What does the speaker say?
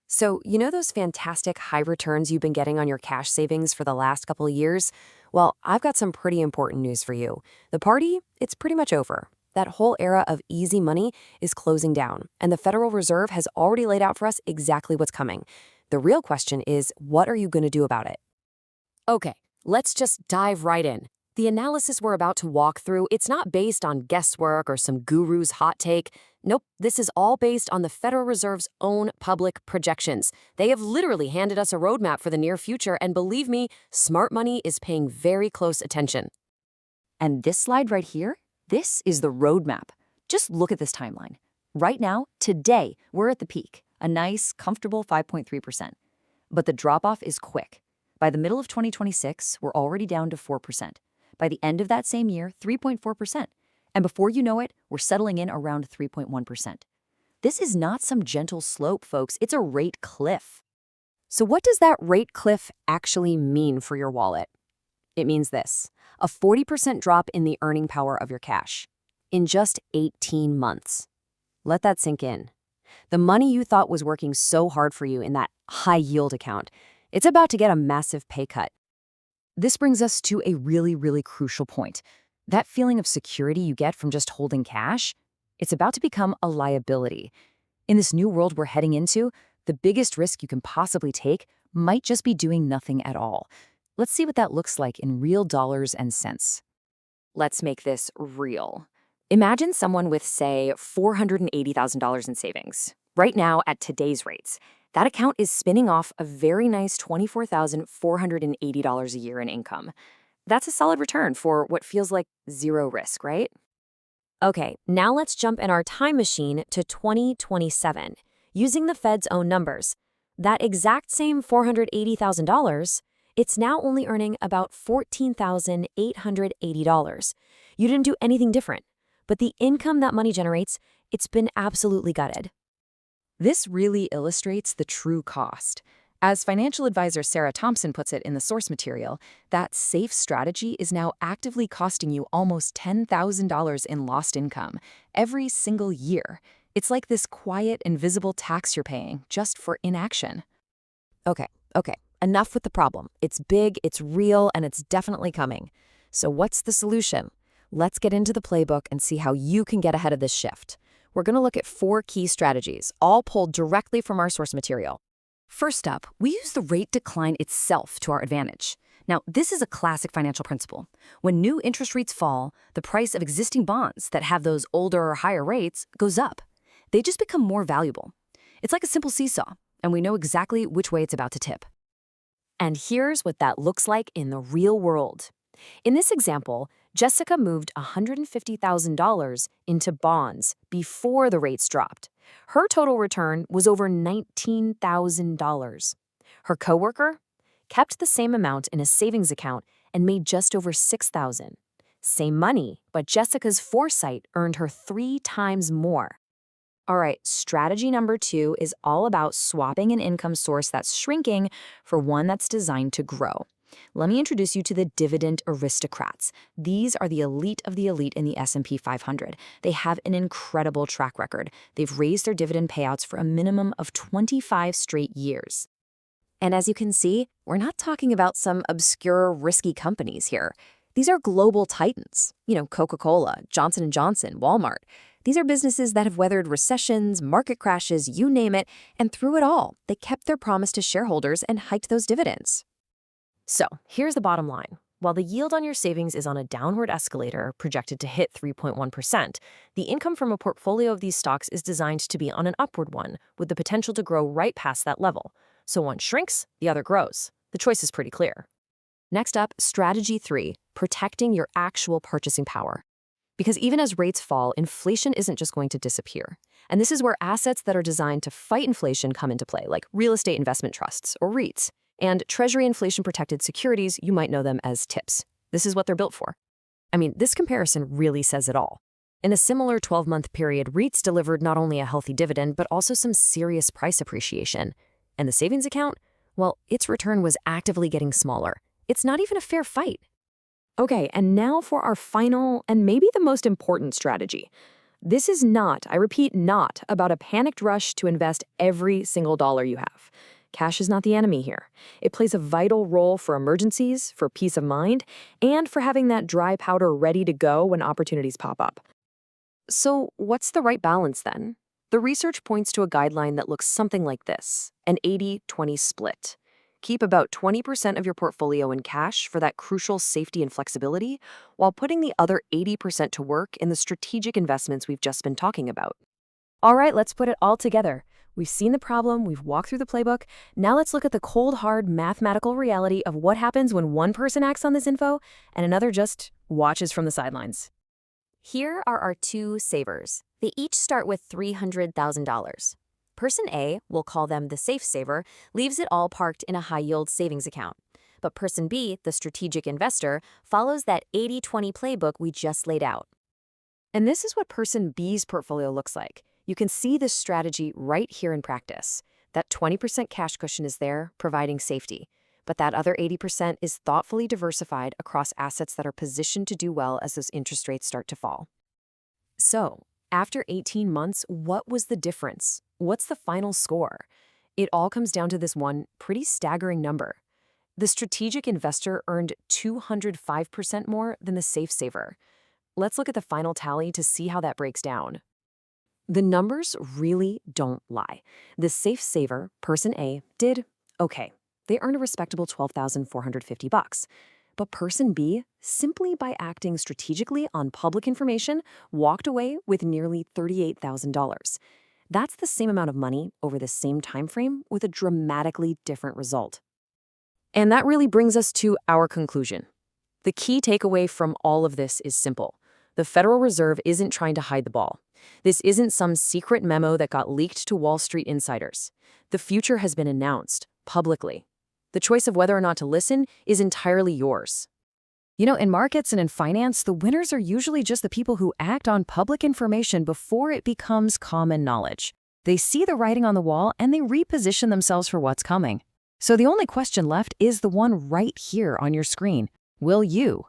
So, you know those fantastic high returns you've been getting on your cash savings for the last couple of years? Well, I've got some pretty important news for you. The party, it's pretty much over. That whole era of easy money is closing down, and the Federal Reserve has already laid out for us exactly what's coming. The real question is, what are you going to do about it? Okay, let's just dive right in. The analysis we're about to walk through, it's not based on guesswork or some guru's hot take. Nope, this is all based on the Federal Reserve's own public projections. They have literally handed us a roadmap for the near future, and believe me, smart money is paying very close attention. And this slide right here, this is the roadmap. Just look at this timeline. Right now, today, we're at the peak, a nice, comfortable 5.3%. But the drop-off is quick. By the middle of 2026, we're already down to 4%. By the end of that same year, 3.4%. And before you know it, we're settling in around 3.1%. This is not some gentle slope, folks. It's a rate cliff. So, what does that rate cliff actually mean for your wallet? It means this: a 40% drop in the earning power of your cash in just 18 months. Let that sink in. The money you thought was working so hard for you in that high yield account, it's about to get a massive pay cut. This brings us to a really crucial point. That feeling of security you get from just holding cash, it's about to become a liability. In this new world we're heading into, the biggest risk you can possibly take might just be doing nothing at all. Let's see what that looks like in real dollars and cents. Let's make this real. Imagine someone with, say, $480,000 in savings. Right now, at today's rates, that account is spinning off a very nice $24,480 a year in income. That's a solid return for what feels like zero risk, right? Okay, now let's jump in our time machine to 2027, using the Fed's own numbers. That exact same $480,000, it's now only earning about $14,880. You didn't do anything different, but the income that money generates, it's been absolutely gutted. This really illustrates the true cost. As financial advisor Sarah Thompson puts it in the source material, that safe strategy is now actively costing you almost $10,000 in lost income every single year. It's like this quiet, invisible tax you're paying just for inaction. Okay, enough with the problem. It's big, it's real, and it's definitely coming. So what's the solution? Let's get into the playbook and see how you can get ahead of this shift. We're going to look at 4 key strategies, all pulled directly from our source material. First up, we use the rate decline itself to our advantage. Now, this is a classic financial principle. When new interest rates fall, the price of existing bonds that have those older or higher rates goes up. They just become more valuable. It's like a simple seesaw, and we know exactly which way it's about to tip. And here's what that looks like in the real world. In this example, Jessica moved $150,000 into bonds before the rates dropped. Her total return was over $19,000. Her coworker kept the same amount in a savings account and made just over $6,000. Same money, but Jessica's foresight earned her 3 times more. All right, strategy number 2 is all about swapping an income source that's shrinking for one that's designed to grow. Let me introduce you to the dividend aristocrats. These are the elite of the elite in the S&P 500. They have an incredible track record. They've raised their dividend payouts for a minimum of 25 straight years. And as you can see, we're not talking about some obscure, risky companies here. These are global titans. Coca-Cola, Johnson & Johnson, Walmart. These are businesses that have weathered recessions, market crashes, you name it, and through it all, they kept their promise to shareholders and hiked those dividends. So, here's the bottom line. While the yield on your savings is on a downward escalator projected to hit 3.1%, the income from a portfolio of these stocks is designed to be on an upward one, with the potential to grow right past that level. So one shrinks, the other grows. The choice is pretty clear. Next up, strategy 3, protecting your actual purchasing power. Because even as rates fall, inflation isn't just going to disappear. And this is where assets that are designed to fight inflation come into play, like real estate investment trusts, or REITs. And Treasury inflation-protected securities, you might know them as TIPS. This is what they're built for. I mean, this comparison really says it all. In a similar 12-month period, REITs delivered not only a healthy dividend, but also some serious price appreciation. And the savings account? Well, its return was actively getting smaller. It's not even a fair fight. Okay, and now for our final and maybe the most important strategy. This is not, I repeat, not about a panicked rush to invest every single dollar you have. Cash is not the enemy here. It plays a vital role for emergencies, for peace of mind, and for having that dry powder ready to go when opportunities pop up. So, what's the right balance then? The research points to a guideline that looks something like this, an 80-20 split. Keep about 20% of your portfolio in cash for that crucial safety and flexibility, while putting the other 80% to work in the strategic investments we've just been talking about. All right, let's put it all together. We've seen the problem, we've walked through the playbook. Now let's look at the cold, hard mathematical reality of what happens when one person acts on this info and another just watches from the sidelines. Here are our two savers. They each start with $300,000. Person A, we'll call them the safe saver, leaves it all parked in a high-yield savings account. But person B, the strategic investor, follows that 80-20 playbook we just laid out. And this is what person B's portfolio looks like. You can see this strategy right here in practice. That 20% cash cushion is there, providing safety. But that other 80% is thoughtfully diversified across assets that are positioned to do well as those interest rates start to fall. So, after 18 months, what was the difference? What's the final score? It all comes down to this one pretty staggering number. The strategic investor earned 205% more than the safe saver. Let's look at the final tally to see how that breaks down. The numbers really don't lie. The safe saver, person A, did okay. They earned a respectable $12,450. But person B, simply by acting strategically on public information, walked away with nearly $38,000. That's the same amount of money over the same time frame with a dramatically different result. And that really brings us to our conclusion. The key takeaway from all of this is simple. The Federal Reserve isn't trying to hide the ball. This isn't some secret memo that got leaked to Wall Street insiders. The future has been announced publicly. The choice of whether or not to listen is entirely yours. You know, in markets and in finance, the winners are usually just the people who act on public information before it becomes common knowledge. They see the writing on the wall and they reposition themselves for what's coming. So the only question left is the one right here on your screen. Will you?